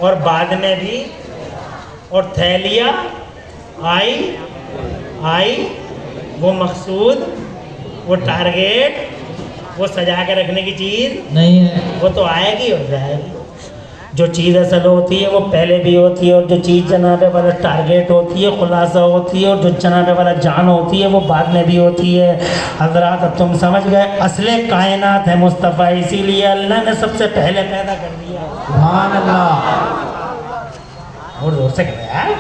اور بعد میں بھی، اور تھیلیا آئی وہ مقصود، وہ ٹارگیٹ، وہ سجا کے رکھنے کی چیز نہیں ہے، وہ تو آئے گی اور جائے گی۔ جو چیز اصل ہوتی ہے وہ پہلے بھی ہوتی ہے، اور جو چیز جناب والا ٹارگیٹ ہوتی ہے، خلاصہ ہوتی ہے، اور جو جناب والا جان ہوتی ہے وہ بعد میں بھی ہوتی ہے۔ حضرات اب تم سمجھ گئے، اصل کائنات ہے مصطفیٰ، اسی لیے اللہ نے سب سے پہلے پیدا کر دیا۔ سبحان اللہ، اور زور سے کہہ رہا ہے،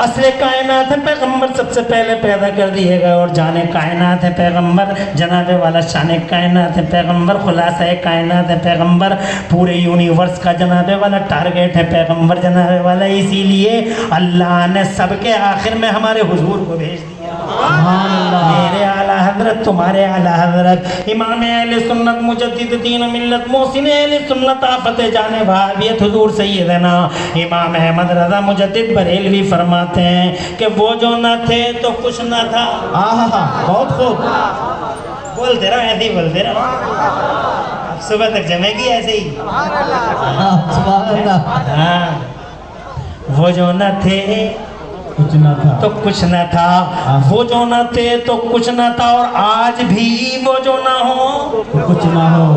اصل کائنات ہے پیغمبر سب سے پہلے پیدا کر دیے گا، اور جانے کائنات ہے پیغمبر، جناب والا شان کائنات ہے پیغمبر، خلاصہ کائنات ہے پیغمبر، پورے یونیورس کا جناب والا ٹارگیٹ ہے پیغمبر جناب والا، اسی لیے اللہ نے سب کے آخر میں ہمارے حضور کو بھیج دیا۔ سبحان اللہ، میرے اعلیٰ حضرت، تمہارے اعلیٰ حضرت، امام اہل سنت مجدد دین و ملت محسن اہل سنت آفت جانے وہابیت حضور سیدنا امام احمد رضا مجدد بریلوی فرماتے ہیں کہ وہ جو نہ تھے تو کچھ نہ تھا۔ بہت خوب، بولتے رہو، ایسے ہی بولتے رہو، اب صبح تک جمے گی ایسے ہی۔ سبحان اللہ، ہاں، وہ جو نہ تھے کچھ نہ تھا تو کچھ نہ تھا، وہ جو نہ تھے تو کچھ نہ تھا، اور آج بھی وہ جو نہ ہو تو کچھ نہ ہو۔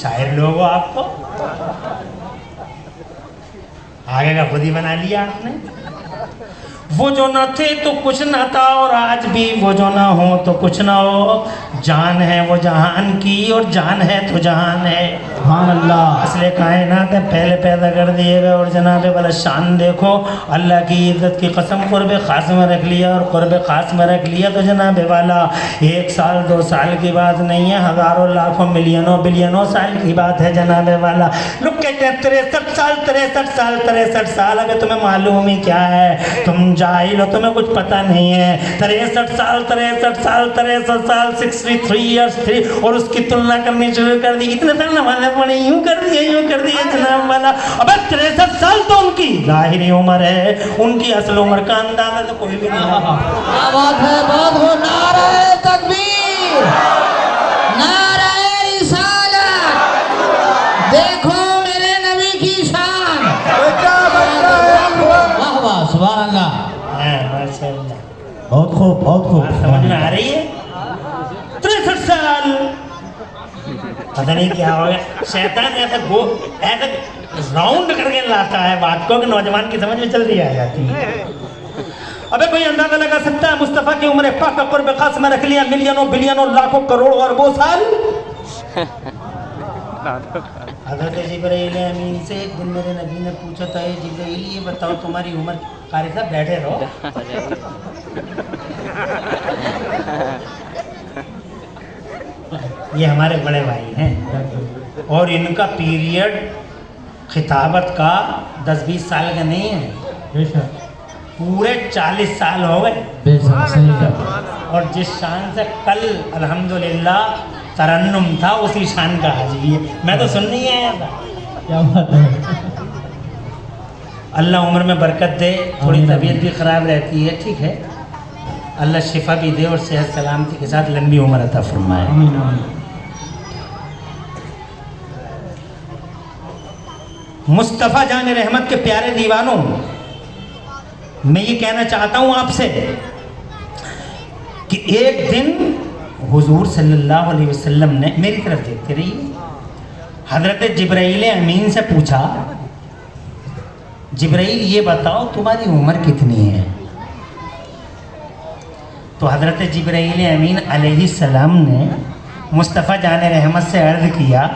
شاعر لوگ ہو آپ کو، آگے کا خود ہی بنا لیا آپ نے۔ وہ جو نہ تھے تو کچھ نہ تھا، اور آج بھی وہ جو نہ ہو تو کچھ نہ ہو، جان ہے وہ جہان کی، اور جان ہے تو جہان ہے۔ سبحان اللہ، اصل کائنات ہے پہلے پیدا کر دیے گا، اور جناب والا شان دیکھو، اللہ کی عزت کی قسم قرب خاص میں رکھ لیا، اور قرب خاص میں رکھ لیا تو جناب والا 1 سال 2 سال کی بات نہیں ہے، ہزاروں لاکھوں ملینوں بلینوں سال کی بات ہے جناب والا۔ لوگ کہتے ہیں 63 سال 63 سال، اگر تمہیں معلوم ہی کیا ہے، تم جاہل ہو، تمہیں کچھ پتہ نہیں ہے۔ 63 سال 63 ایئرس تھی، اور اس کی تلنا کرنی شروع کر دی، اتنے سال نمازیں پڑھی، یوں کر دیے جناب والا۔ اب 63 سال تو ان کی ظاہری عمر ہے، ان کی اصل عمر کا اندازہ تو کوئی بھی نہیں ہے۔ کیا بات ہے، بات ہو، نعرہ تکبیر، نعرہ رسالت، دیکھو میرے نبی کی شان، واہ واہ، سبحان اللہ، ماشاء اللہ، بہت خوب، بہت خوب، بات سمجھ میں آ رہی ہے؟ 63 سال، پتہ نہیں کیا ہو گیا، شیطان ایسا راؤنڈ کر کے لاتا ہے بات کو کہ نوجوان کی سمجھ میں جلدی آ جاتی ہے۔ ابے کوئی اندازہ لگا سکتا ہے مصطفیٰ کی عمر پاک کا قرب خاص میں رکھ لیا، ملینوں بلینوں لاکھوں کروڑوں اربوں سال۔ حضرت جبرائیل امین سے ایک دن میرے نبی نے پوچھا تھا، اے جبرائیل یہ بتاؤ تمہاری عمر، قاری صاحب بیٹھے رہو، یہ ہمارے بڑے بھائی ہیں، اور ان کا پیریڈ خطابت کا 10-20 سال کا نہیں ہے، بے شک، پورے 40 سال ہو گئے۔ بے شک، صحیح ہے، اور جس شان سے کل الحمدللہ ترنم تھا، اسی شان کا آج بھی ہے۔ میں تو سن نہیں آیا تھا۔ کیا بات ہے، اللہ عمر میں برکت دے، تھوڑی طبیعت بھی خراب رہتی ہے، ٹھیک ہے، اللہ شفا بھی دے، اور صحت سلامتی کے ساتھ لمبی عمر عطا فرمائے۔ آمین آمین۔ مصطفیٰ جان رحمت کے پیارے دیوانوں، میں یہ کہنا چاہتا ہوں آپ سے کہ ایک دن حضور صلی اللہ علیہ وسلم نے، میری طرف دیکھتے رہیے، حضرت جبرائیل امین سے پوچھا، جبرائیل یہ بتاؤ تمہاری عمر کتنی ہے؟ تو حضرت جبرائیل امین علیہ السلام نے مصطفیٰ جان رحمت سے عرض کیا،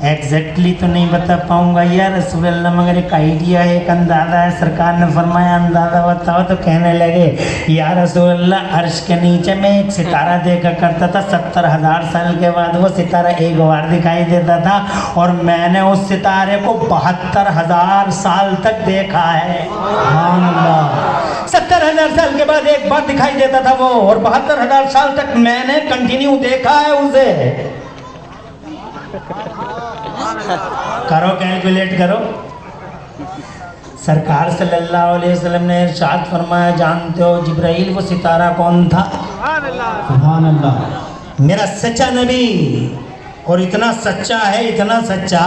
ایگزیکٹلی تو نہیں بتا پاؤں گا یا رسول اللہ، مگر ایک آئیڈیا ہے، ایک اندازہ ہے۔ سرکار نے فرمایا اندازہ بتاؤ، تو کہنے لگے یا رسول اللہ، عرش کے نیچے میں ایک ستارہ دیکھا کرتا تھا، 70,000 سال کے بعد وہ ستارہ ایک بار دکھائی دیتا تھا، اور میں نے اس ستارے کو 72,000 سال تک دیکھا ہے۔ سبحان اللہ، 70,000 سال کے بعد ایک بار دکھائی دیتا تھا وہ، اور 72,000 سال تک میں نے کنٹینیو دیکھا ہے اسے۔ کرو کیلکولیٹ کرو۔ سرکار صلی اللہ علیہ وسلم نے ارشاد فرمایا، جانتے ہو جبرائیل وہ ستارہ کون تھا؟ سبحان اللہ، میرا سچا نبی، اور اتنا سچا ہے، اتنا سچا